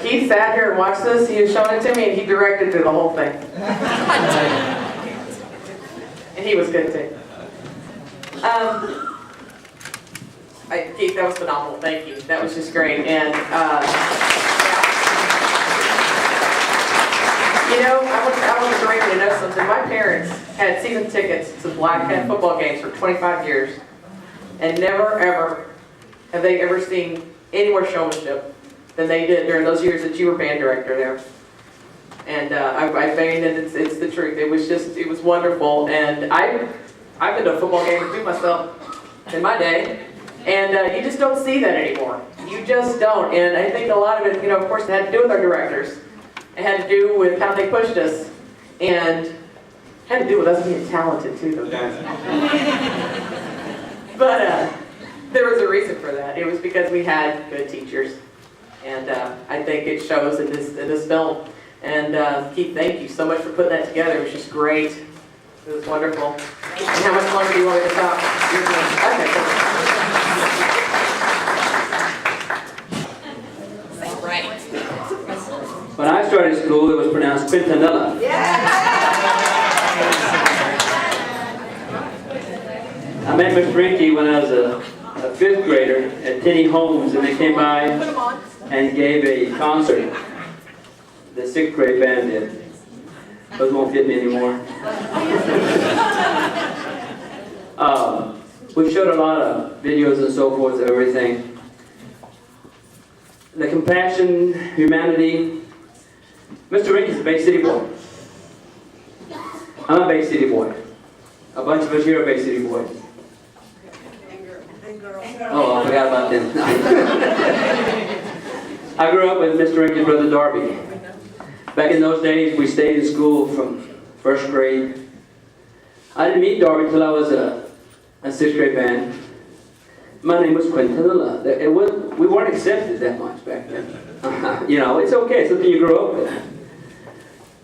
Keith sat here and watched this. He was showing it to me, and he directed through the whole thing. And he was good too. Keith, that was phenomenal. Thank you. That was just great. And you know, I want the Reinke to know something. My parents had season tickets to Black Hat football games for 25 years, and never ever have they ever seen any more showmanship than they did during those years that you were band director there. And I mean, it's the truth. It was wonderful. And I've been to a football game or two myself in my day, and you just don't see that anymore. You just don't. And I think a lot of it, you know, of course, it had to do with our directors. It had to do with how they pushed us, and had to do with us being talented too, though. But there was a reason for that. It was because we had good teachers, and I think it shows in this film. And Keith, thank you so much for putting that together. It was just great. It was wonderful. And how much longer do you want me to talk? Okay, cool. When I started school, it was pronounced Quintanilla. Yeah. I met Mr. Reinke when I was a fifth grader at Tenny Homes, and they came by and gave a concert. The sixth grade band did. Those won't fit me anymore. We showed a lot of videos and so forth of everything. The compassion, humanity. Mr. Reinke's a Bay City boy. I'm a Bay City boy. A bunch of us here are Bay City boys. Oh, I forgot about them. I grew up with Mr. Reinke's brother Darby. Back in those days, we stayed in school from first grade. I didn't meet Darby until I was a sixth grade band. My name was Quintanilla. We weren't accepted that much back then. You know, it's okay. It's something you grow up with.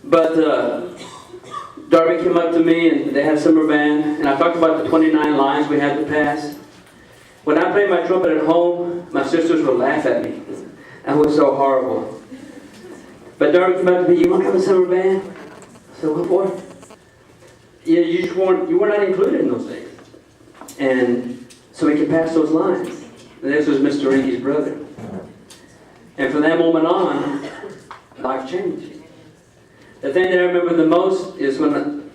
But Darby came up to me, and they had a summer band, and I talked about the 29 lines we had to pass. When I played my trumpet at home, my sisters would laugh at me. That was so horrible. But Darby came up to me, "You want to have a summer band?" I said, "What for?" Yeah, you were not included in those days. And so we could pass those lines. And this was Mr. Reinke's brother. And from that moment on, life changed. The thing that I remember the most is when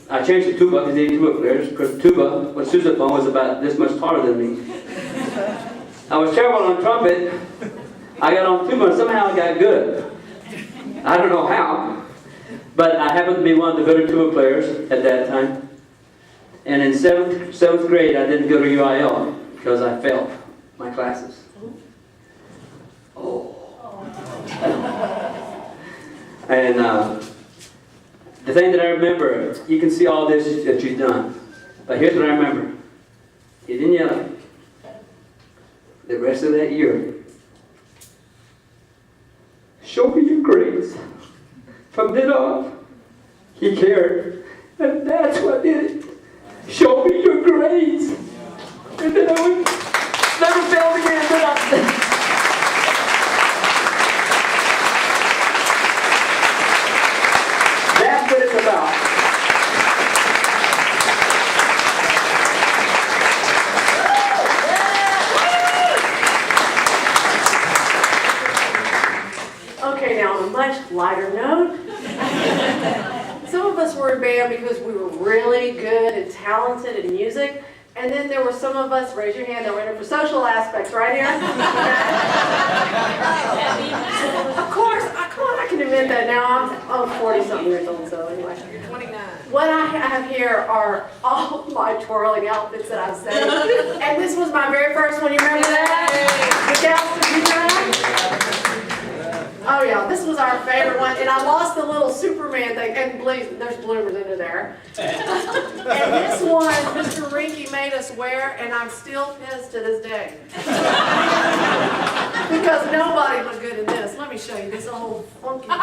I changed the tuba, because they needed tuba players, because tuba, when sousaphone was about this much taller than me. I was terrible on trumpet. I got on tuba, and somehow I got good. I don't know how, but I happened to be one of the better tuba players at that time. And in seventh grade, I didn't go to UIL because I failed my classes. Oh. And the thing that I remember, you can see all this that you've done, but here's what I remember. You didn't yell. The rest of that year, show me your grace. From then on, he cared. And that's what did it. Show me your grace. And then I would never fail again. That's what it's about. Okay, now on a much lighter note, some of us were in band because we were really good and talented in music, and then there were some of us, raise your hand, that were in it for social aspects, right here? Of course, come on, I can admit that now. I'm 40-something years old, so anyway. You're 29. What I have here are all my twirling outfits that I've saved. And this was my very first one, you remember that? The gals, did you know that? Oh yeah, this was our favorite one, and I lost the little Superman thing, and please, there's bloomers under there. And this one, Mr. Reinke made us wear, and I'm still pissed to this day. Because nobody was good in this. Let me show you this old funky. And I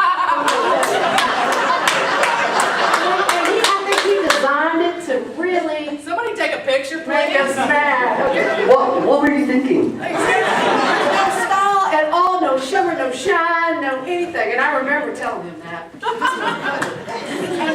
think he designed it to really Somebody take a picture, make us please. mad. Okay. What were you thinking? No style at all, no sugar, no no shine, no anything. And I remember telling him that. And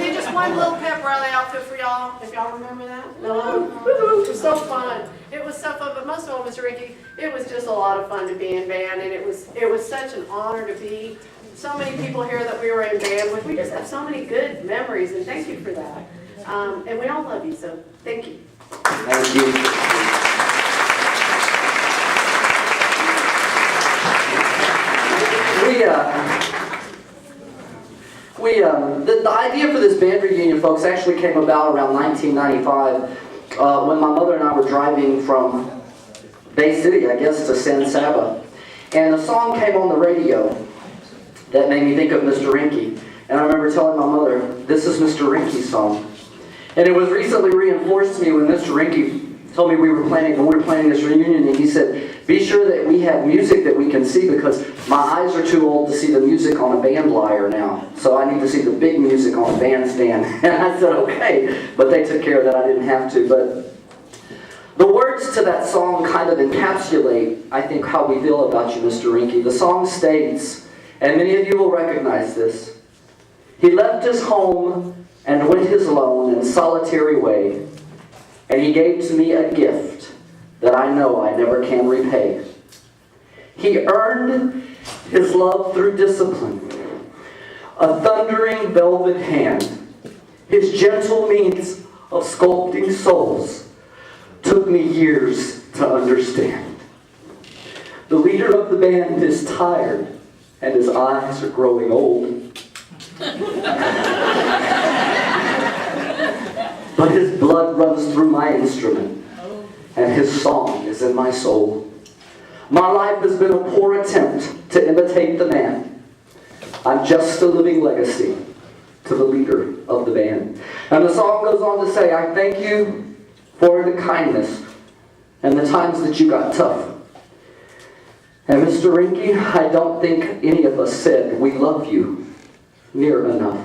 then just one little pep rally outfit for y'all, if y'all remember that. No, it was so fun. It was so fun, but most of all, Mr. Reinke, it was just a lot of fun to be in band, and it was such an honor to be. So many people here that we were in band with. We just have so many good memories, and thank you for that. And we all love you, so thank you. Thank you. The idea for this band reunion, folks, actually came about around 1995 when my mother and I were driving from Bay City, I guess, to San Saba. And a song came on the radio that made me think of Mr. Reinke. And I remember telling my mother, this is Mr. Rinke's song. And it was recently reinforced to me when Mr. Reinke told me when we were planning this reunion, and he said, be sure that we have music that we can see because my eyes are too old to see the music on a band lyre now. So I need to see the big music on a bandstand. And I said, okay. But they took care of that. I didn't have to. But the words to that song kind of encapsulate, I think, how we feel about you, Mr. Reinke. The song states, and many of you will recognize this, he left his home and went his lone and solitary way, and he gave to me a gift that I know I never can repay. He earned his love through discipline, a thundering velvet hand. His gentle means of sculpting souls took me years to understand. The leader of the band is tired, and his eyes are growing old. But his blood runs through my instrument, and his song is in my soul. My life has been a poor attempt to imitate the man. I'm just a living legacy to the leader of the band. And the song goes on to say, I thank you for the kindness and the times that you got tough. And Mr. Reinke, I don't think any of us said we love you near enough.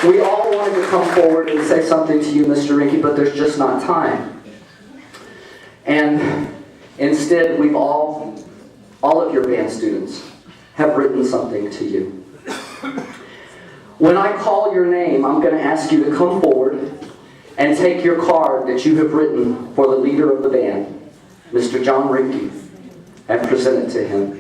We all wanted to come forward and say something to you, Mr. Reinke, but there's just not time. And instead, we've all of your band students have written something to you. When I call your name, I'm going to ask you to come forward and take your card that you have written for the leader of the band, Mr. John Reinke, and present it to him.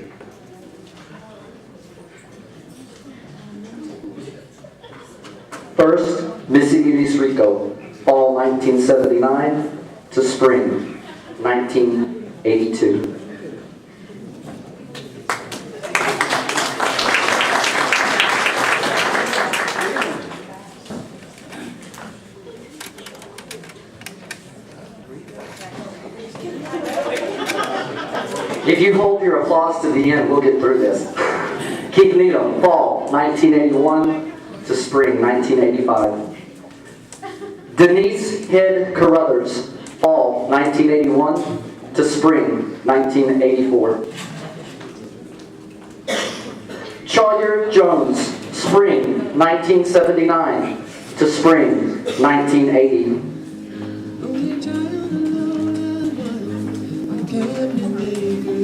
First, Missy Iris Rico, fall 1979 to spring 1982. If you hold your applause to the end, we'll get through this. Keith Needham, fall 1981 to spring 1985. Denise Head Carruthers, fall 1981 to spring 1984. Chawyer Jones, spring 1979 to spring 1980.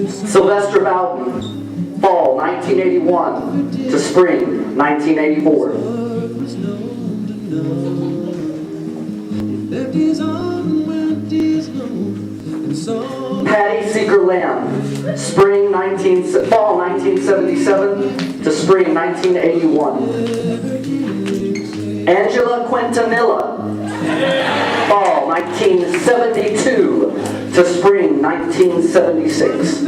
Sylvester Bowden, fall 1981 to spring 1984. Patty Seeger Lamb, fall 1977 to spring 1981. Angela Quintanilla, fall 1972 to spring 1976.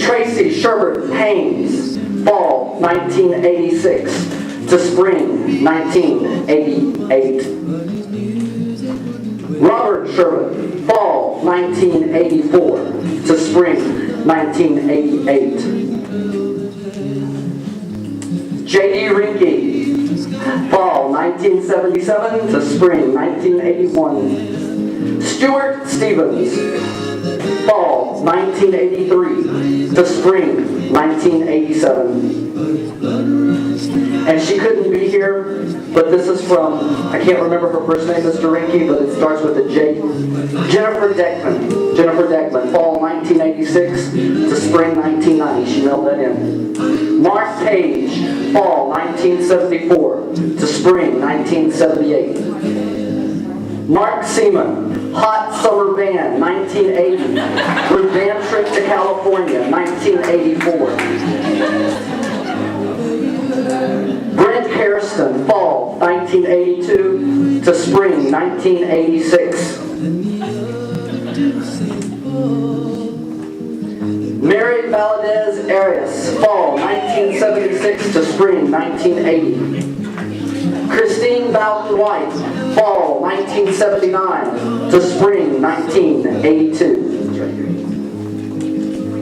Tracy Sherbert Haynes, fall 1986 to spring 1988. Robert Sherbert, fall 1984 to spring 1988. J.D. Reinke, fall 1977 to spring 1981. Stuart Stevens, fall 1983 to spring 1987. And she couldn't be here here, but this is from, I can't remember her first name, Mr. Reinke, but it starts with a J. Jennifer Deckman. Jennifer Deckman, fall 1986 to spring 1990. She mailed that in. Mark Page, fall 1974 to spring 1978. Mark Seaman, Hot Summer Band, 1980. Van Trip to California, 1984. Brent Hairston, fall 1982 to spring 1986. Mary Valadez Arias, fall 1976 to spring 1980. Christine Bowden White, fall 1979 to spring 1982.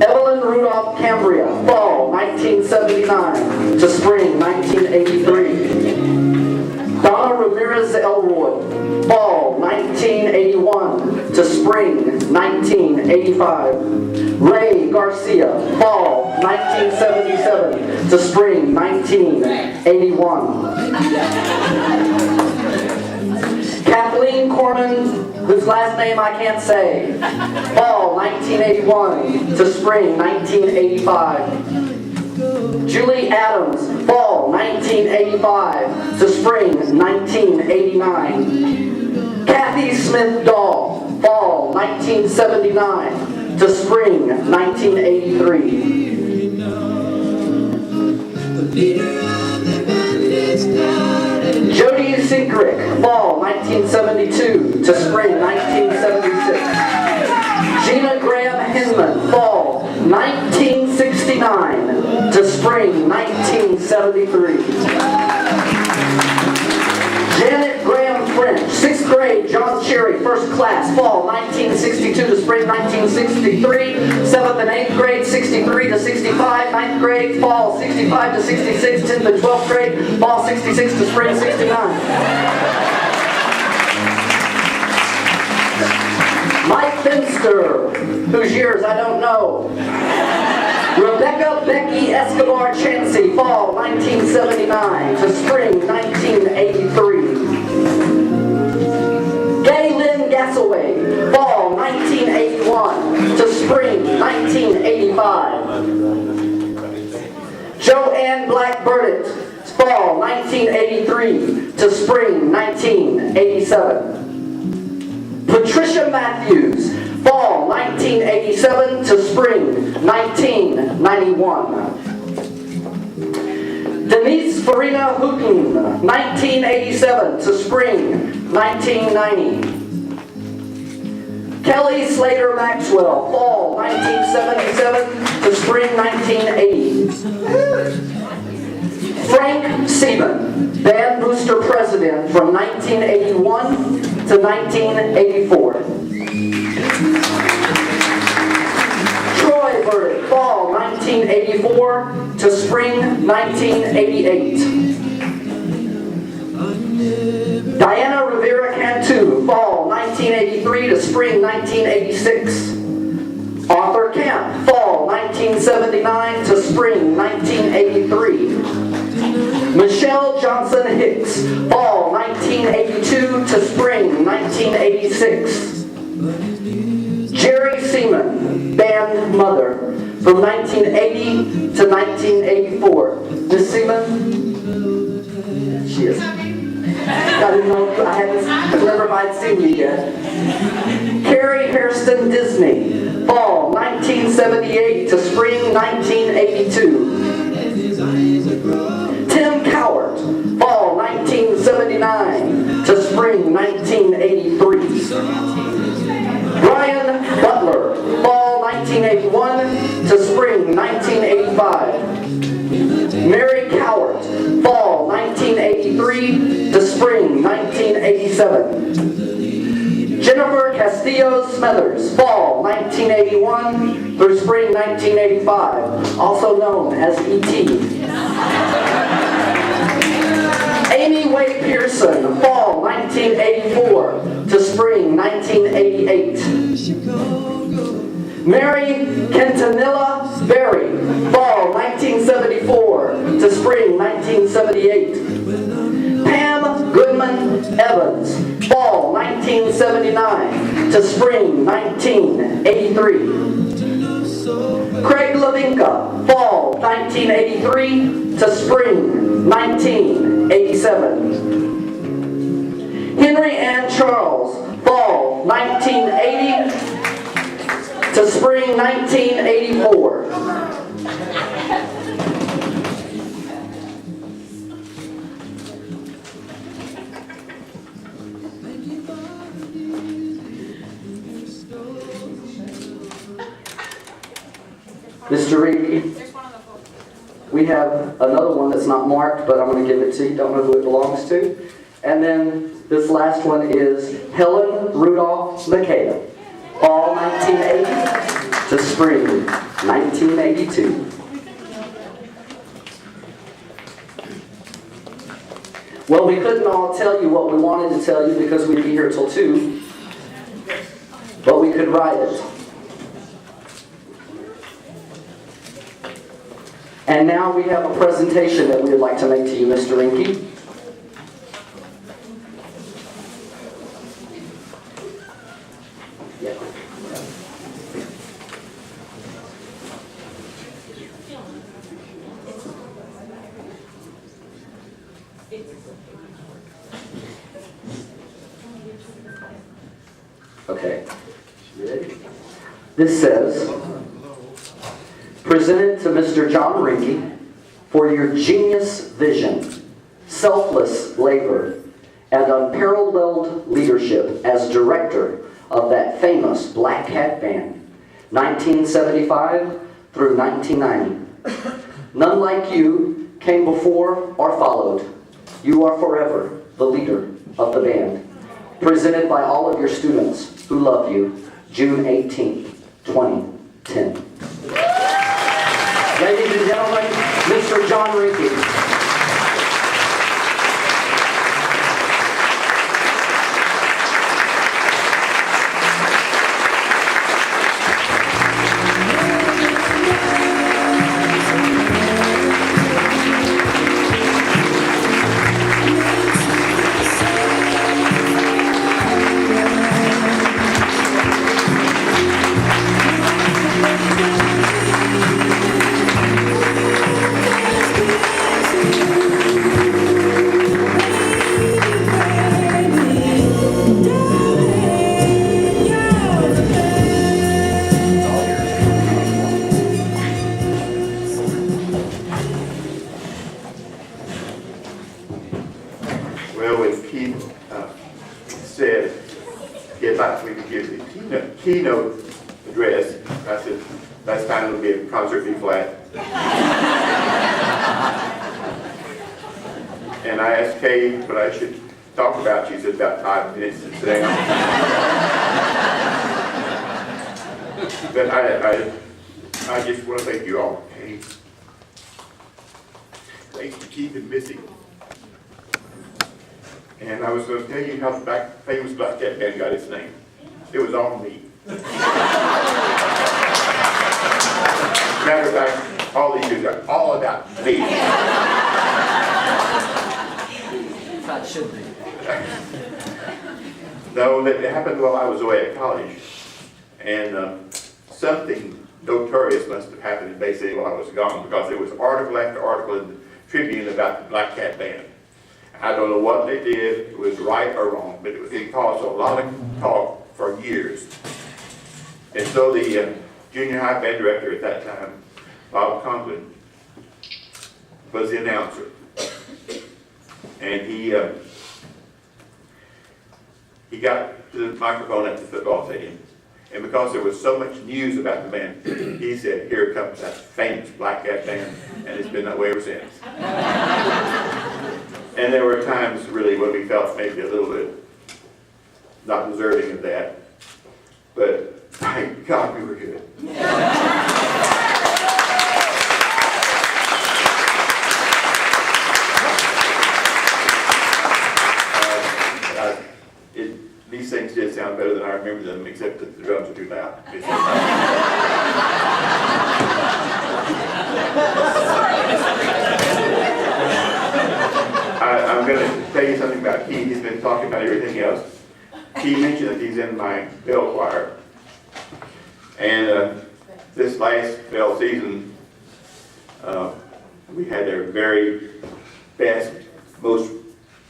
Evelyn Rudolph Cambria, fall 1979 to spring 1983. Donna Ramirez Elroy, fall 1981 to spring 1985. Ray Garcia, fall 1977 to spring 1981. Kathleen Corman, whose last name I can't say, fall 1981 to spring 1985. Julie Adams, fall 1985 to spring 1989. Kathy Smith Dahl, fall 1979 to spring 1983. Jody Sinkrick, fall 1972 to spring 1976. Gina Graham Hinman, fall 1969 to spring 1973. Janet Graham French, 6th grade, John Cherry, 1st class, fall 1962 to spring 1963. 7th and 8th grade, 63 to 65. 9th grade, fall 65 to 66. 10th and 12th grade, fall 66 to spring 69. Mike Finster, whose years I don't know. Rebecca Becky Escobar Chansey, fall 1979 to spring 1983. Gay Lynn Gassaway, fall 1981 to spring 1985. Joanne Black Burdett, fall 1983 to spring 1987. Patricia Matthews, fall 1987 to spring 1991. Denise Farina Houghton, 1987 to spring 1990. Kelly Slater Maxwell, fall 1977 to spring 1980. Frank Seaman, band booster president from 1981 to 1984. Troy Burdick, fall 1984 to spring 1988. Diana Rivera Cantu, fall 1983 to spring 1986. Arthur Camp, fall 1979 to spring 1983. Michelle Johnson Hicks, fall 1982 to spring 1986. Jerry Seaman, band mother, from 1980 to 1984. Miss Seaman? She is. I didn't know, I hadn't remember if I'd seen you yet. Carrie Hairston Disney, fall 1978 to spring 1982. Tim Cowart, fall 1979 to spring 1983. Brian Butler, fall 1981 to spring 1985. Mary Cowart, fall 1983 to spring 1987. Jennifer Castillo Smethers, fall 1981 through spring 1985, also known as E.T. Amy Way Pearson, fall 1984 to spring 1988. Mary Quintanilla Berry, fall 1974 to spring 1978. Evans, fall 1979 to spring 1983. Craig Lavinka, fall 1983 to spring 1987. Henry Ann Charles, fall 1980 to spring 1984. Mr. Reinke, we have another one that's not marked, but I'm going to give it to you. Don't know who it belongs to. And then this last one is Helen Rudolph McKay, fall 1980 to spring 1982. Well, we couldn't all tell you what we wanted to tell you because we'd be here till 2, but we could write it. And now we have a presentation that we would like to make to you, Mr. Reinke. Yeah. Okay. You ready? This says, presented to Mr. John Reinke for your genius vision, selfless labor, and unparalleled leadership as director of that famous Black Cat Band, 1975 through 1990. None like you came before or followed. You are forever the leader of the band. Presented by all of your students who love you, June 18th, 2010. Ladies and gentlemen, Mr. John Reinke. Well, when Keith said he'd like for me to give the keynote address, I said, last time it'll be a concert B flat. And I asked Kay what I should talk about. She said about 5 minutes to sit down. But I just want to thank you all. Hey, thanks for keeping missing. And I was going to tell you how the famous Black Cat Band got its name. It was on me. Matter of fact, all these years are all about me. That should be. No, that happened while I was away at college. And something notorious must have happened in Bay City while I was gone, because there was article after article in the Tribune about the Black Cat Band. I don't know what they did, it was right or wrong, but it caused a lot of talk for years. And so the junior high band director at that time, Bob Conklin, was the announcer. And he got to the microphone at the football stadium. And because there was so much news about the band, he said, "Here comes that famous Black Cat Band," and it's been that way ever since. And there were times really when we felt maybe a little bit not deserving of that, but thank God we were good. These things did sound better than I remember them, except that the drums are too loud. I'm gonna tell you something about Keith. He's been talking about everything else. He mentioned that he's in my bell choir. And this last bell season, we had their very best, most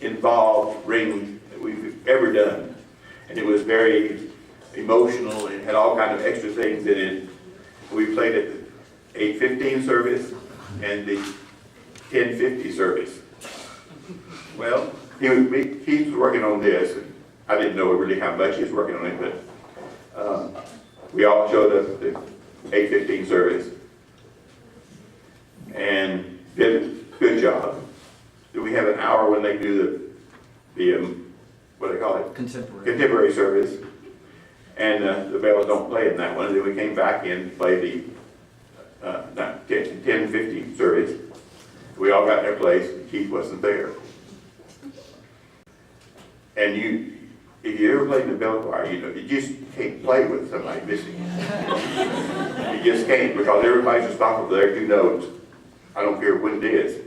involved ring that we've ever done. And it was very emotional and had all kinds of extra things in it. We played at the 8:15 service and the 10:50 service. Well, he was working on this. And I didn't know really how much he was working on it, but we all showed up at the 8:15 service and did a good job. Then we have an hour when they do the what do they call it? Contemporary service. And the bells don't play in that one. And then we came back in and played the 10:50 service. We all got in their place. Keith wasn't there. And if you ever played in the bell choir, you know, you just can't play with somebody missing. You just can't, because everybody's responsible for their 2 notes. I don't care when it is.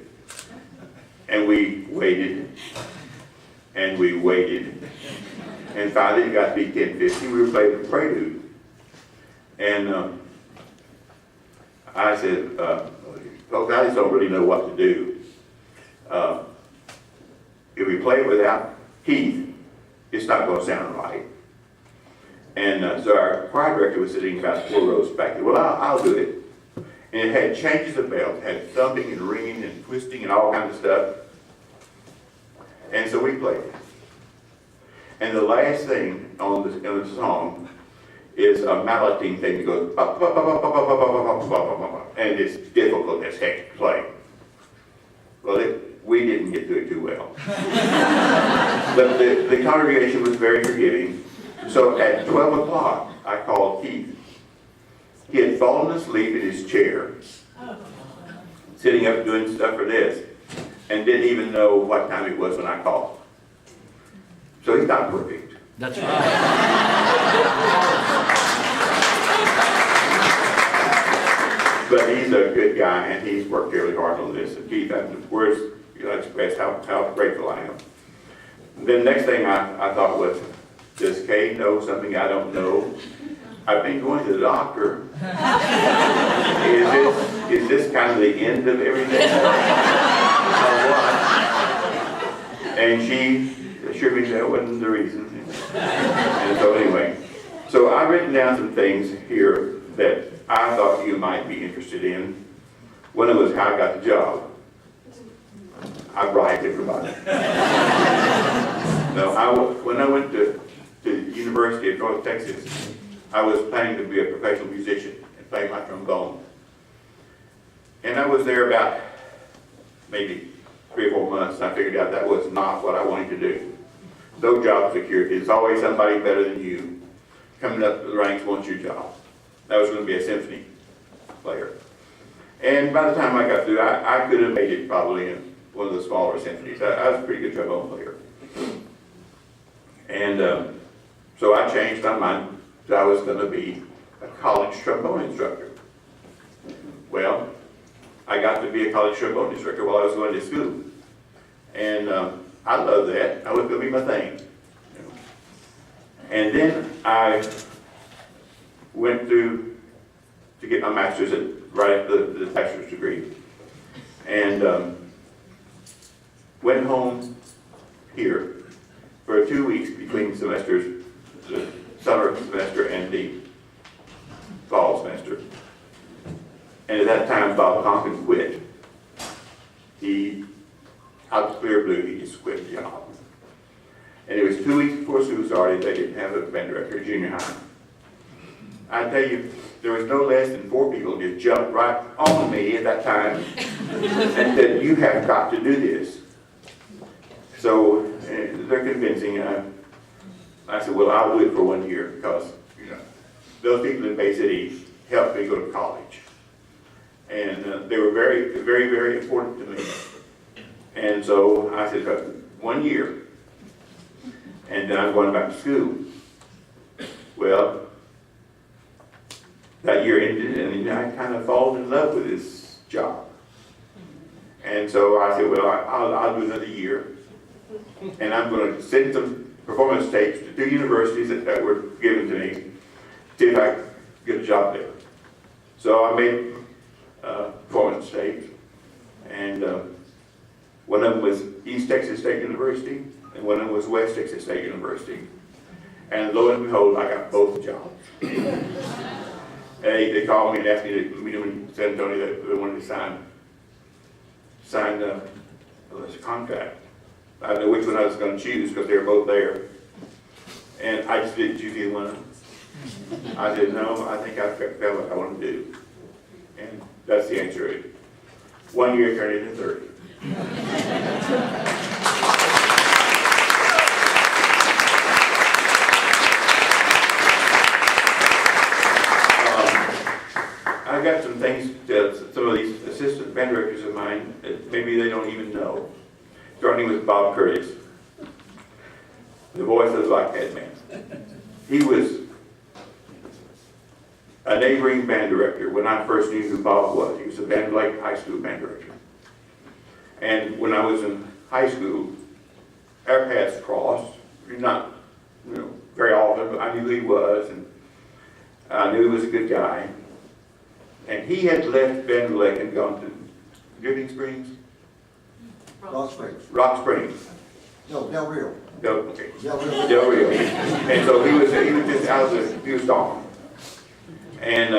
And we waited, and we waited. And finally it got to be 10:50. We were playing the prelude. And I said, folks, I just don't really know what to do. If we play it without Keith, it's not going to sound right. And so our choir director was sitting about 4 rows back there. Well, I'll do it. And it had changes of bells, it had thumping and ringing and twisting and all kinds of stuff. And so we played it. And the last thing on the song is a malleting thing that goes, and it's difficult as heck to play. Well, we didn't get to it too well. But the congregation was very forgiving. So at 12 o'clock, I called Keith. He had fallen asleep in his chair, sitting up doing stuff for this, and didn't even know what time it was when I called. So he's not perfect. That's right. But he's a good guy, and he's worked really hard on this. And Keith, words, express how grateful I am. And then the next thing I thought was, does Kay know something I don't know? I've been going to the doctor. Is this kind of the end of everything? Or what? And she assured me that wasn't the reason. And so anyway, so I've written down some things here that I thought you might be interested in. One of them was how I got the job. I bribed everybody. No, when I went to the University of North Texas, I was planning to be a professional musician and play my trombone. And I was there about maybe 3 or 4 months, and I figured out that was not what I wanted to do. No job security. There's always somebody better than you coming up the ranks wants your job. That was going to be a symphony player. And by the time I got through, I could have made it probably in one of the smaller symphonies. I was a pretty good trombone player. And so I changed my mind that I was going to be a college trombone instructor. Well, I got to be a college trombone instructor while I was going to school. And I loved that. That was going to be my thing. And then I went to get my master's right after the bachelor's degree. And went home here for 2 weeks between semesters, the summer semester and the fall semester. And at that time, Bob Tompkins quit. He, out of clear blue, he just quit the job. And it was 2 weeks before school started. They didn't have a band director at junior high. I tell you, there was no less than 4 people who just jumped right on me at that time and said, "You have got to do this." So they're convincing. I said, "Well, I'll do it for 1 year because those people in Bay City helped me go to college, and they were very, very, very important to me." And so I said, 1 year, and then I'm going back to school. Well, that year ended, and I kind of fallen in love with this job. And so I said, well, I'll do another year. And I'm going to send some performance tapes to 2 universities that were given to me, see if I could get a job there. So I made performance tapes, and one of them was East Texas State University, and one of them was West Texas State University. And lo and behold, I got both jobs. They called me and asked me to meet them in San Antonio. They wanted to sign this contract. I didn't know which one I was going to choose because they were both there. And I just didn't choose either one of them. I said, no, I think I found what I want to do. And that's the answer. 1 year turned into 30. I've got some things that some of these assistant band directors of mine that maybe they don't even know. Starting with Bob Curtis, the voice of the Black Cat Man. He was a neighboring band director when I first knew who Bob was. He was a Van Blake High School band director. And when I was in high school, our paths crossed. Not, very often, but I knew who he was, and I knew he was a good guy. And he had left Van Blake and gone to Dripping Springs? Rock Springs. Rock Springs. No, Del Rio. Okay. Del Rio. Del Rio. And so he was just out of he was gone. And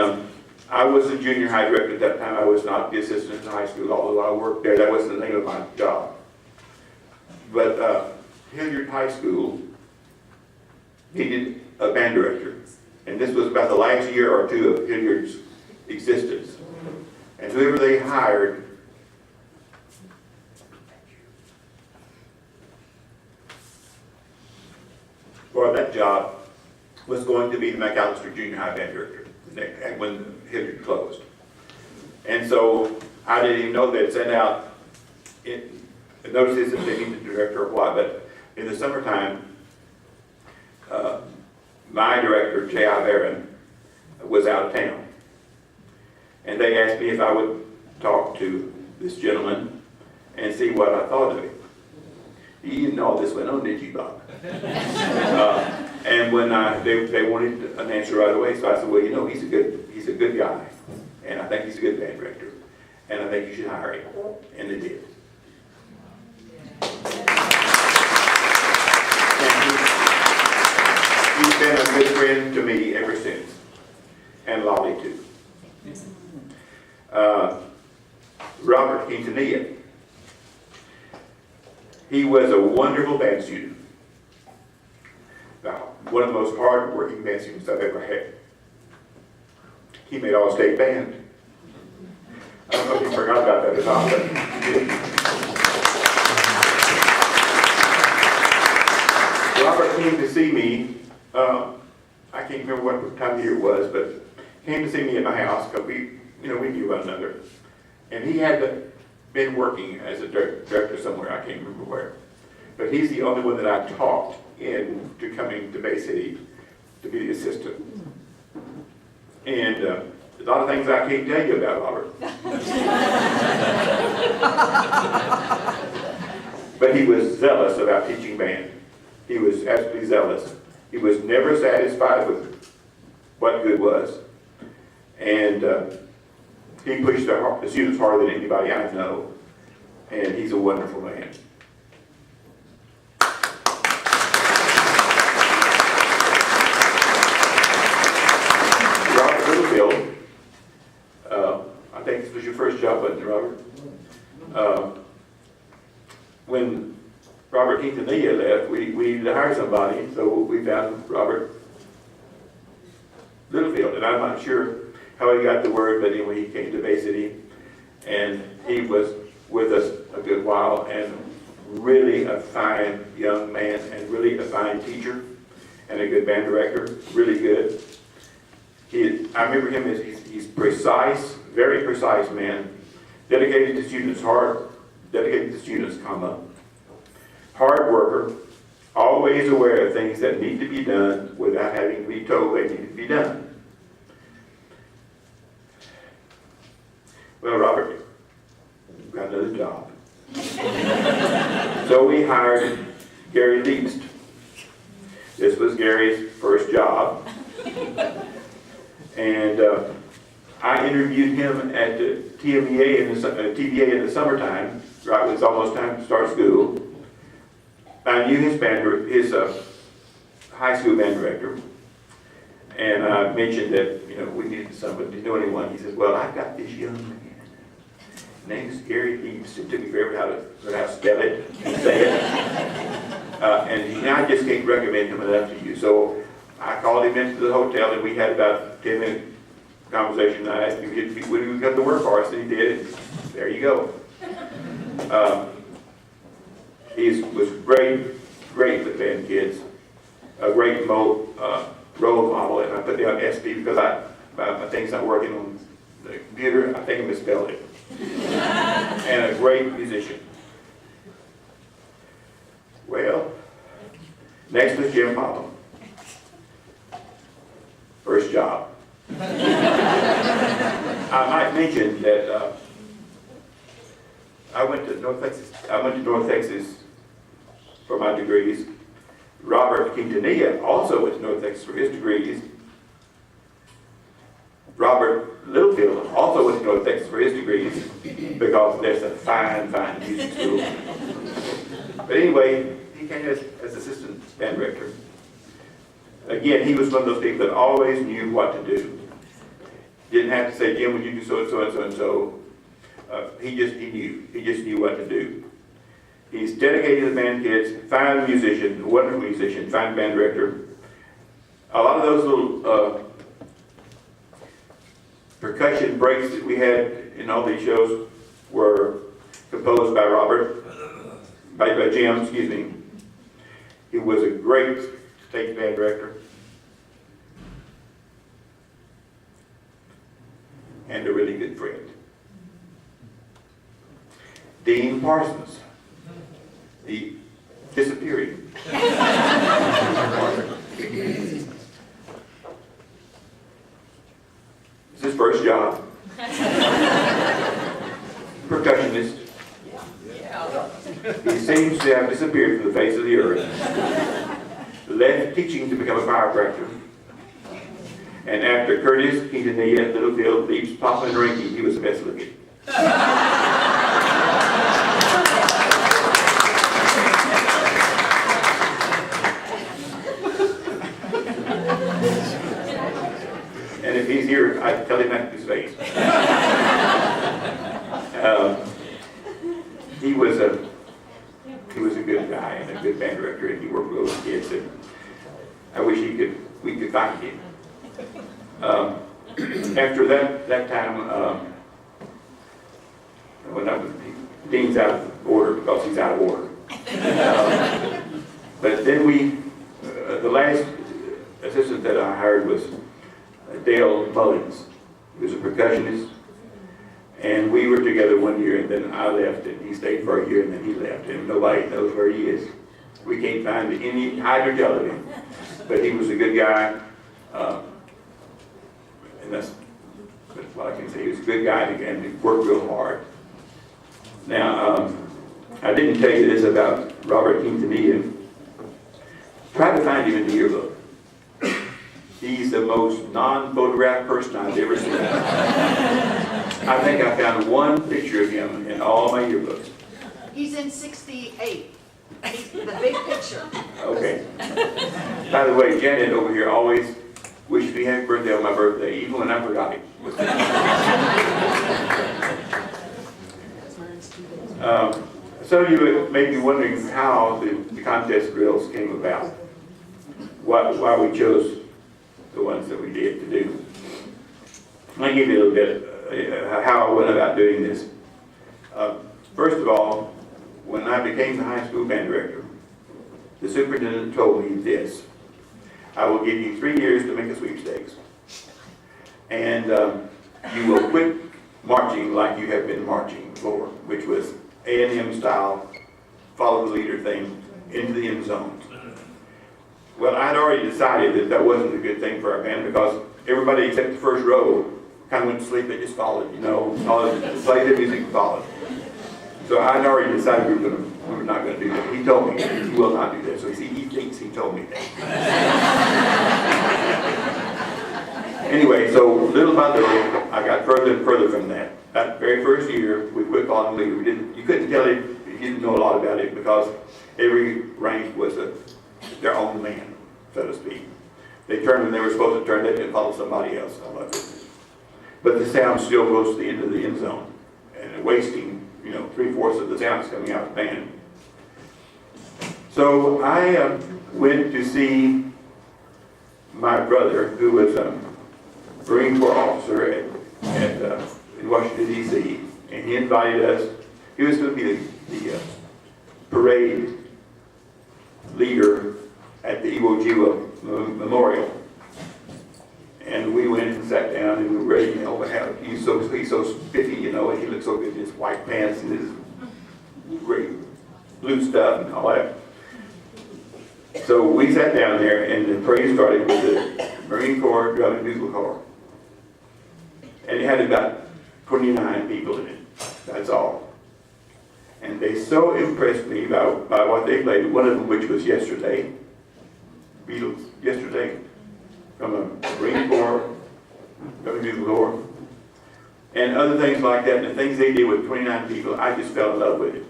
I was the junior high director at that time. I was not the assistant in high school, although I worked there. That wasn't the name of my job. But Hilliard High School needed a band director. And this was about the last year or two of Hilliard's existence. And whoever they hired for that job was going to be the McAllister Junior High band director when Hilliard closed. And so I didn't even know they'd sent out notices that they needed a director or what, but in the summertime, my director, J.I. Barron, was out of town. And they asked me if I would talk to this gentleman and see what I thought of him. You didn't know all this went on, did you, Bob? And when they wanted an answer right away, so I said, well, he's a good guy, and I think he's a good band director, and I think you should hire him. And they did. And he's been a good friend to me ever since, and Lolly too. Robert Quintanilla. He was a wonderful band student. Now, one of the most hard-working band students I've ever had. He made all-state band. I don't know if he forgot about that or not, but he did. Robert came to see me, I can't remember what time of year it was, but came to see me at my house because we knew one another. And he had been working as a director somewhere, I can't remember where. But he's the only one that I talked into coming to Bay City to be the assistant. And a lot of things I can't tell you about Robert. But he was zealous about teaching band. He was absolutely zealous. He was never satisfied with what good was. And he pushed the students harder than anybody I know. And he's a wonderful man. Robert Littlefield, I think this was your first job, wasn't it, Robert? When Robert Quintanilla left, we needed to hire somebody, so we found Robert Littlefield. And I'm not sure how he got the word, but anyway, he came to Bay City, and he was with us a good while, and really a fine young man, and really a fine teacher, and a good band director, really good. I remember him as he's precise, very precise man, dedicated to students, hard worker, always aware of things that need to be done without having to be told they need to be done. Well, Robert, you've got another job. So we hired Gary Least. This was Gary's first job. And I interviewed him at the TVA in the summertime, right when it's almost time to start school. I knew his high school band director. And I mentioned that, we needed somebody. Do you know anyone? He says, well, I've got this young man. His name's Gary Least. It took me forever how to spell it and say it. And I just can't recommend him enough to you. So I called him into the hotel, and we had about a 10-minute conversation. I asked him if he would come to work for us, and he did. And there you go. He was great with band kids. A great role model, and I put down SP because my thing's not working on the computer. I think I misspelled it. And a great musician. Well, next was Jim Popham. First job. I might mention that I went to North Texas for my degrees. Robert Quintanilla also went to North Texas for his degrees. Robert Littlefield also went to North Texas for his degrees because there's a fine music school. But anyway, he came as assistant band director. Again, he was one of those people that always knew what to do. Didn't have to say, Jim, would you do so and so and so and so. He just knew what to do. He's dedicated to the band kids, fine musician, wonderful musician, fine band director. A lot of those little percussion breaks that we had in all these shows were composed by Jim, excuse me. He was a great stage band director and a really good friend. Dean Parsons. He disappeared. It's his first job. Percussionist. He seems to have disappeared from the face of the earth. Left teaching to become a chiropractor. And after Curtis, Quintanilla, Littlefield, Leaps, Popham, and Reinke, he was the best looking. And if he's here, I'd tell him that to his face. He was a good guy and a good band director, and he worked with those kids. And I wish we could find him. After that time, when Dean's out of order because he's out of order. But then the last assistant that I hired was Dale Mullins. He was a percussionist. And we were together one year, and then I left, and he stayed for a year, and then he left, and nobody knows where he is. We can't find any hydrogel of him. But he was a good guy, and that's what I can say. He was a good guy, and he worked real hard. Now, I didn't tell you this about Robert Quintanilla. Try to find him in the yearbook. He's the most non-photographed person I've ever seen. I think I found one picture of him in all my yearbooks. He's in 68. He's the big picture. Okay. By the way, Janet over here always wishes me happy birthday on my birthday, even when I forgot it. Some of you may be wondering how the contest drills came about. Why we chose the ones that we did to do. I'll give you a little bit how I went about doing this. First of all, when I became the high school band director, the superintendent told me this: I will give you 3 years to make a sweepstakes, and you will quit marching like you have been marching before, which was A&M style, follow the leader thing, into the end zones. Well, I'd already decided that wasn't a good thing for our band because everybody except the first row kind of went to sleep. They just followed, played the music and followed. So I'd already decided we were going to we were not going to do that. He told me he will not do that. So he thinks he told me that. Anyway, so little by little, I got further and further from that. That very first year, we quit calling him leader. You couldn't tell him, he didn't know a lot about it because every rank was their own man, so to speak. They turned when they were supposed to turn, they didn't follow somebody else. I love it. But the sound still goes to the end of the end zone, and wasting, 3/4 of the sound is coming out of the band. So I went to see my brother, who was a Marine Corps officer in Washington, D.C., and he invited us. He was going to be the parade leader at the Iwo Jima Memorial. And we went and sat down and we were ready, he's so spiffy, and he looked so good in his white pants and his great blue stuff and all that. So we sat down there and the parade started with the Marine Corps Drum and Bugle Corps. And it had about 29 people in it, that's all. And they so impressed me by what they played, one of them which was Yesterday, Beatles, Yesterday, from a Marine Corps, Drum and Bugle Corps, and other things like that, and the things they did with 29 people, I just fell in love with it.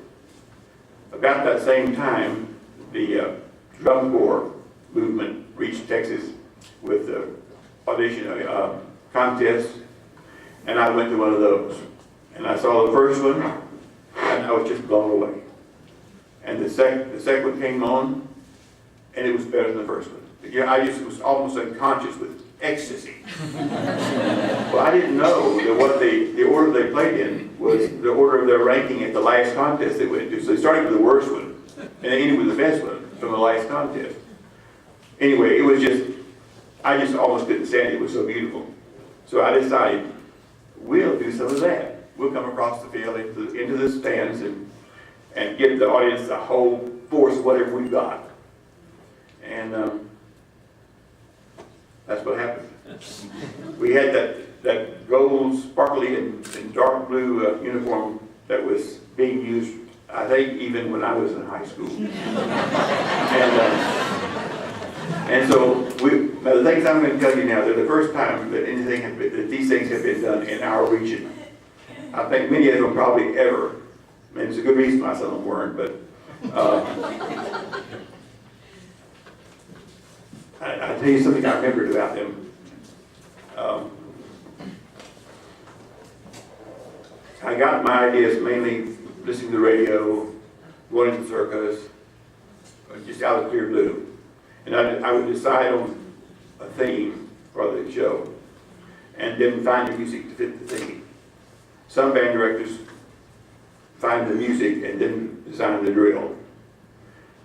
About that same time, the drum corps movement reached Texas with the audition contest, and I went to one of those. And I saw the first one, and I was just blown away. And the second one came on, and it was better than the first one. I just was almost unconscious with ecstasy. Well, I didn't know that what the order they played in was the order of their ranking at the last contest they went to. So they started with the worst one, and they ended with the best one from the last contest. Anyway, it was I just almost couldn't stand it. It was so beautiful. So I decided, we'll do some of that. We'll come across the field into the stands and give the audience the whole force of whatever we've got. And that's what happened. We had that gold, sparkly, and dark blue uniform that was being used, I think, even when I was in high school. And so, now the things I'm going to tell you now, they're the first time that that these things have been done in our region. I think many of them probably ever. I mean, it's a good reason why some of them weren't, but I'll tell you something I remembered about them. I got my ideas mainly listening to the radio, going to the circus, just out of clear blue. And I would decide on a theme for the show, and then find the music to fit the theme. Some band directors find the music and then design the drill.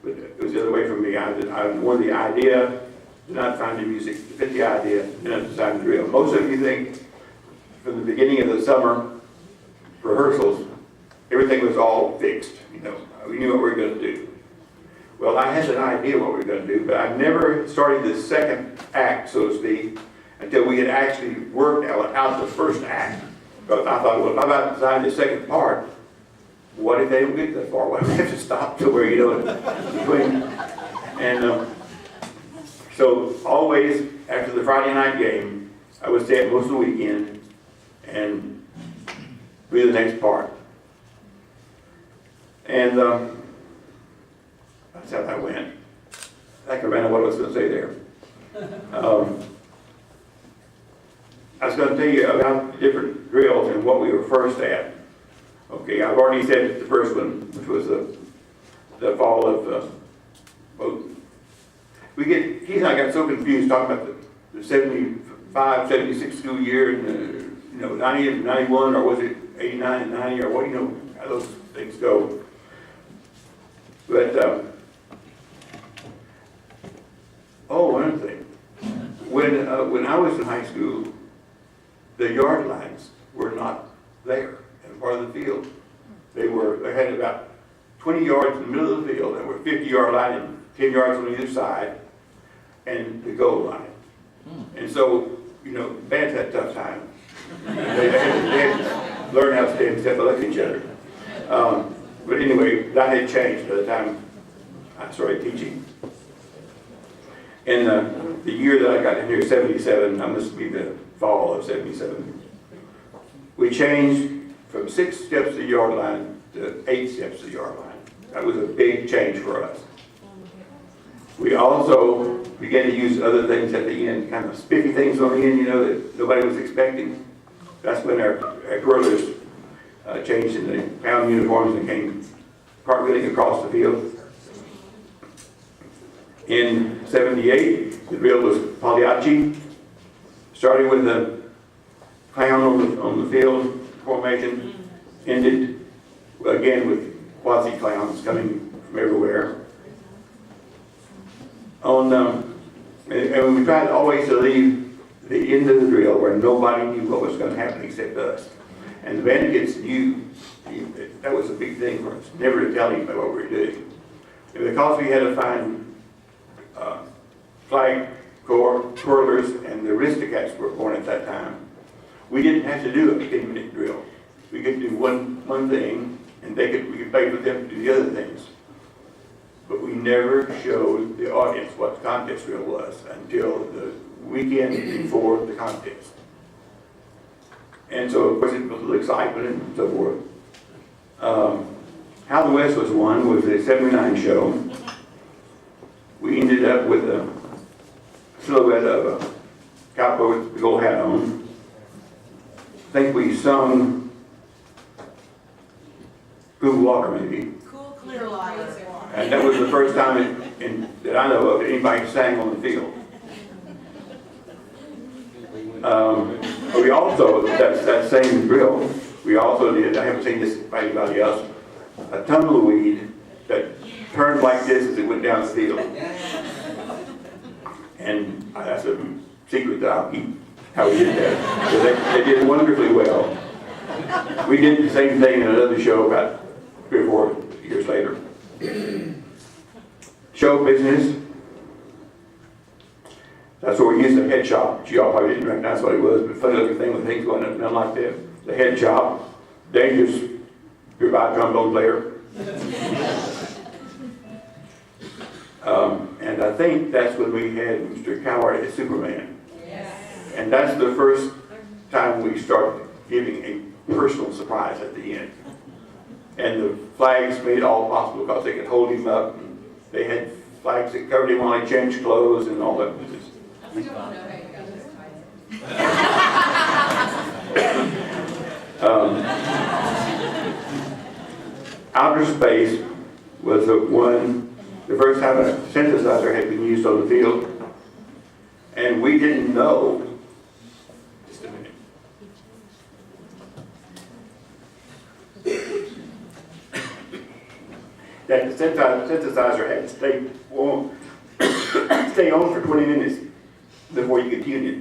But it was the other way for me. I wanted the idea, did not find the music to fit the idea, then I designed the drill. Most of you think from the beginning of the summer rehearsals, everything was all fixed. We knew what we were going to do. Well, I had an idea what we were going to do, but I never started the second act, so to speak, until we had actually worked out the first act. But I thought, well, if I'm about to design the second part, what if they don't get that far? Well, we have to stop to where, between. And so always after the Friday night game, I would stay up most of the weekend and do the next part. And that's how that went. I think I ran out what I was going to say there. I was going to tell you about different drills and what we were first at. Okay, I've already said the first one, which was the fall of Keith and I got so confused talking about the 75, 76 school year and 90 and 91, or was it 89 and 90, or what, how those things go. But, one other thing. When I was in high school, the yard lines were not there in part of the field. They had about 20 yards in the middle of the field, and were 50-yard line and 10 yards on either side, and the goal line. And so, bands had a tough time. They had to learn how to stay in step with each other. But anyway, that had changed by the time I started teaching. In the year that I got in here, 77, that must be the fall of 77, we changed from 6 steps to the yard line to 8 steps to the yard line. That was a big change for us. We also began to use other things at the end, kind of spiffy things on the end, you know, that nobody was expecting. That's when our twirlers changed into pound uniforms and came cartwheeling across the field. In 78, the drill was Pagliacci, starting with the clown on the field formation, ended again with quasi-clowns coming from everywhere. And we tried always to leave the end of the drill where nobody knew what was going to happen except us. And the bandits knew that was a big thing for us, never to tell anybody what we were doing. And because we had to find flag corps, twirlers, and the aristocrats were born at that time, we didn't have to do a 10-minute drill. We could do one thing, and we could play with them to do the other things. But we never showed the audience what the contest drill was until the weekend before the contest. And so, of course, it was a little excitement and so forth. How the West was won was a 79 show. We ended up with a silhouette of a cowboy with a big old hat on. I think we sung Cool Water, maybe. Cool, clear water. And that was the first time that I know of anybody sang on the field. We also, that same drill, we also did, I haven't seen this by anybody else, a tumbleweed that turned like this as it went down the field. And that's a secret that I'll keep, how we did that. So they did wonderfully well. We did the same thing in another show about 3 or 4 years later. Show business. That's where we used the head shop. Y'all probably didn't recognize what it was, but funny looking thing with things going up and down like that. The head shop. Dangerous goodbye trombone player. And I think that's when we had Mr. Coward as Superman. Yes. And that's the first time we started giving a personal surprise at the end. And the flags made it all possible because they could hold him up. And they had flags that covered him while he changed clothes and all that. Outer space was the first time a synthesizer had been used on the field. And we didn't know, just a minute. That the synthesizer had to stay on for 20 minutes before you could tune it.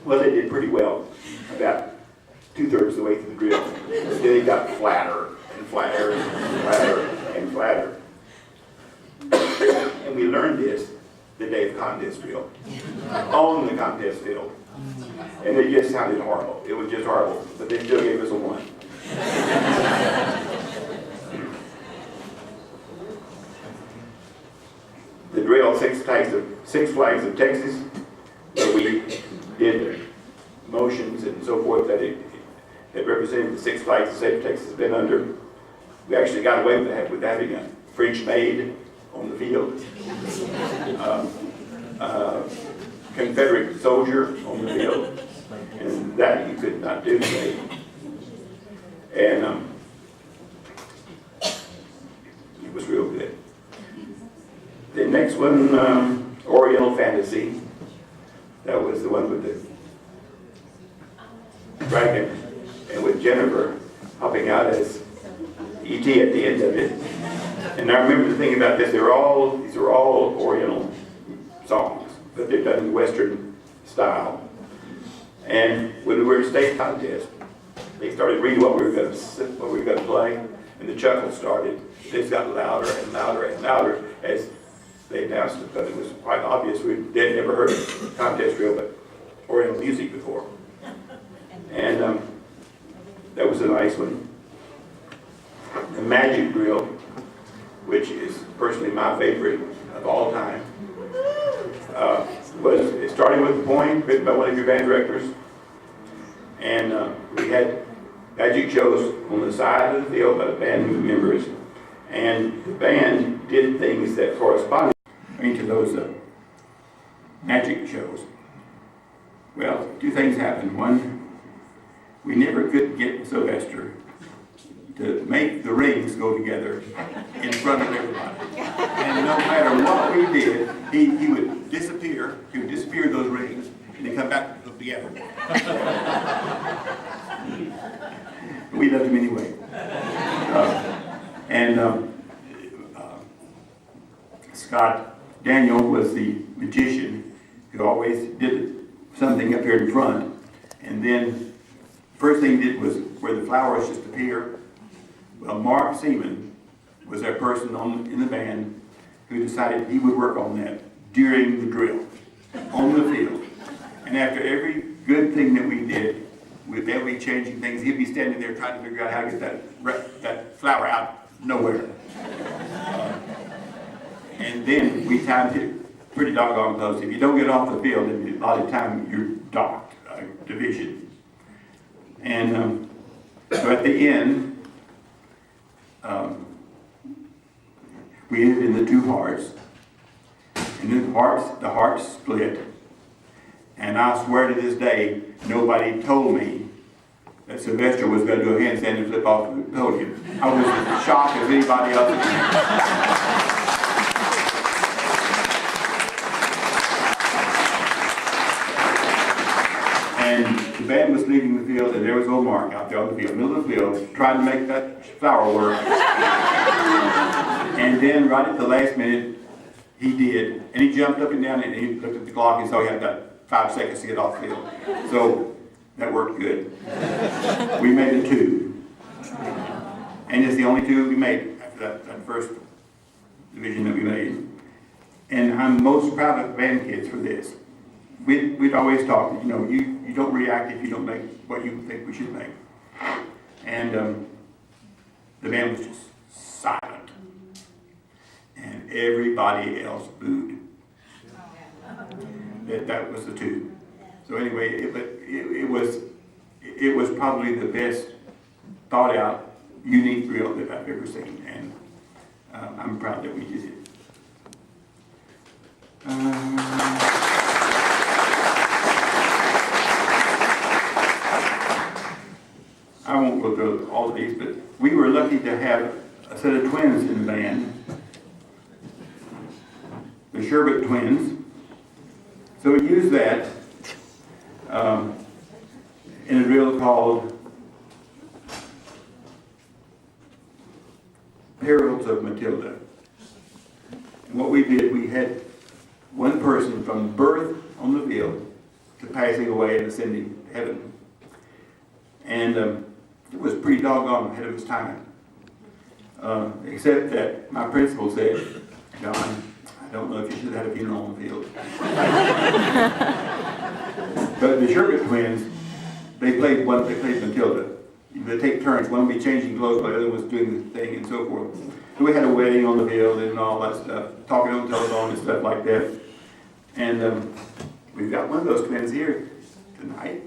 Well, they did pretty well, about 2/3 of the way through the drill. Then it got flatter and flatter and flatter and flatter. And we learned this the day of the contest drill, on the contest field. And it just sounded horrible. It was just horrible, but they still gave us a 1. The drill, Six Flags of Texas, where we did motions and so forth that represented the 6 flags the state of Texas has been under. We actually got away with having a French maid on the field, Confederate soldier on the field, and that you could not do today. And it was real good. The next one, Oriental Fantasy. That was the one with the dragon and with Jennifer helping out as E.T. at the end of it. And I remember the thing about this, these are all Oriental songs, but they're done in Western style. And when we were at state contest, they started reading what we were going to play, and the chuckles started. This got louder and louder and louder as they announced it, but it was quite obvious they'd never heard of contest drill but Oriental music before. And that was a nice one. the Magic Drill, which is personally my favorite of all time. It started with a poem written by one of your band directors, and we had magic shows on the side of the field by the band members, and the band did things that corresponded to those magic shows. Well, two things happened. One, we never could get Sylvester to make the rings go together in front of everybody. And no matter what we did, he would disappear. He would disappear those rings, and then come back together. We loved him anyway. Scott Daniel was the magician who always did something up here in front. And then first thing he did was where the flowers just appear. Well, Mark Seaman was that person in the band who decided he would work on that during the drill, on the field. And after every good thing that we did, they'll be changing things. He'd be standing there trying to figure out how to get that flower out nowhere. And then we timed it pretty doggone close. If you don't get off the field, then by the time you're docked, division. And so at the end, we ended in the two hearts, and then the hearts split. And I swear to this day, nobody told me that Sylvester was going to do a handstand and flip off the podium. I was as shocked as anybody else. And the band was leaving the field, and there was old Mark out there on the field, middle of the field, trying to make that flower work. And then right at the last minute, he did. And he jumped up and down, and he looked at the clock and saw he had about 5 seconds to get off the field. So that worked good. We made it 2. And it's the only 2 we made after that first division that we made. And I'm most proud of the band kids for this. We'd always talk, you don't react if you don't make what you think we should make. And the band was just silent. And everybody else booed. That was the 2. So anyway, it was probably the best thought out, unique drill that I've ever seen. And I'm proud that we did it. I won't go through all of these, but we were lucky to have a set of twins in the band, the Sherbet twins. So we used that in a drill called Perils of Matilda. And what we did, we had one person from birth on the field to passing away and ascending to heaven. And it was pretty doggone ahead of its time. Except that my principal said, John, I don't know if you should have had a funeral on the field. But the Sherbet twins, they played Matilda. They take turns. One would be changing clothes while the other was doing the thing and so forth. So we had a wedding on the field and all that stuff, talking on the telephone and stuff like that. And we've got one of those twins here tonight.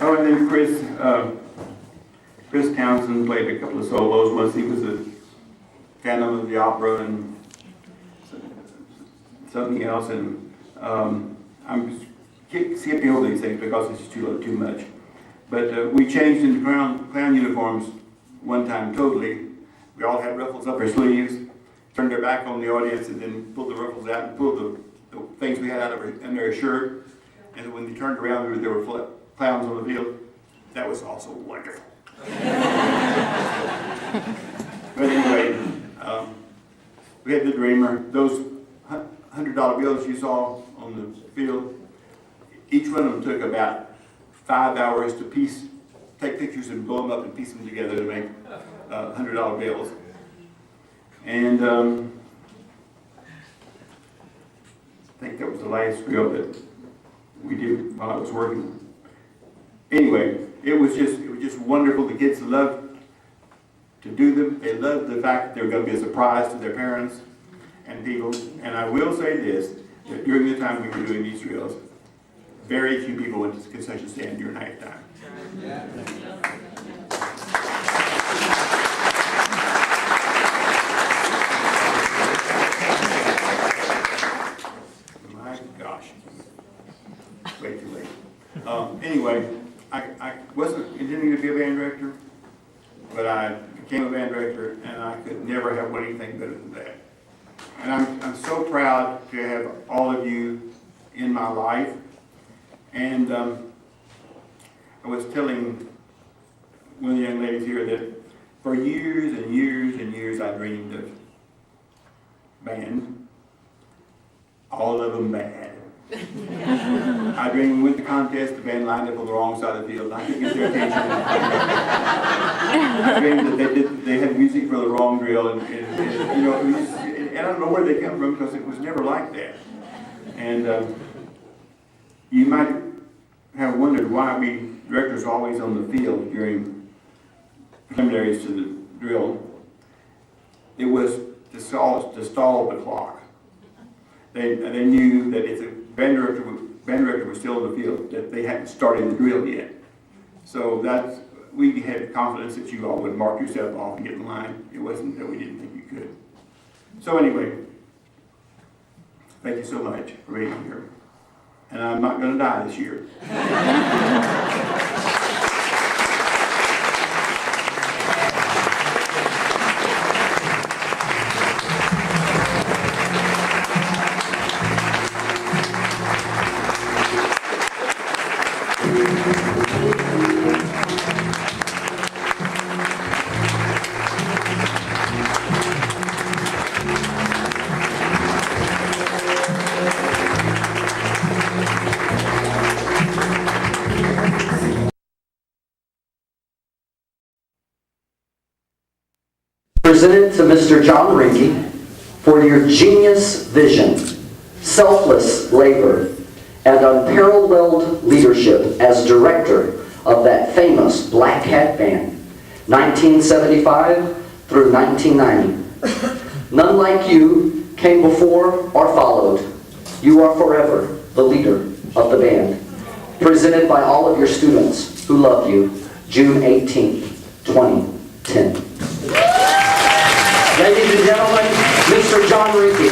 Oh, and then Chris Townsend played a couple of solos. Once he was a Phantom of the Opera and something else. And I'm skipping over these things because it's too much. But we changed into clown uniforms one time totally. We all had ruffles up our sleeves, turned our back on the audience, and then pulled the ruffles out and pulled the things we had out of under our shirt. And when they turned around, there were clowns on the field. That was also wonderful. But anyway, we had the Dreamer. Those $100 bills you saw on the field, each one of them took about 5 hours to take pictures and blow them up and piece them together to make $100 bills. And I think that was the last drill that we did while I was working. anyway, it was just wonderful. The kids loved to do them. They loved the fact that they were going to be a surprise to their parents and people. And I will say this, that during the time we were doing these drills, very few people went to the concession stand during halftime. My gosh, way too late. Anyway, I wasn't intending to be a band director, but I became a band director, and I could never have wanted anything better than that. And I'm so proud to have all of you in my life. And I was telling one of the young ladies here that for years and years and years I dreamed of band, all of them bad. I dreamed we went to contest, the band lined up on the wrong side of the field, and I couldn't get their attention. I dreamed that they had music for the wrong drill, and you know, it was, and I don't know where they come from because it was never like that. And you might have wondered why we directors are always on the field during preliminaries to the drill. It was to stall the clock. They knew that if the band director was still in the field, that they hadn't started the drill yet. So we had confidence that you all would mark yourself off and get in line. It wasn't that we didn't think you could. So anyway, thank you so much for being here. And I'm not going to die this year. Presented to Mr. John Reinke for your genius vision, selfless labor, and unparalleled leadership as director of that famous Black Cat Band, 1975 through 1990. None like you came before or followed. You are forever the leader of the band. Presented by all of your students who love you, June 18th, 2010. Ladies and gentlemen, Mr. John Reinke.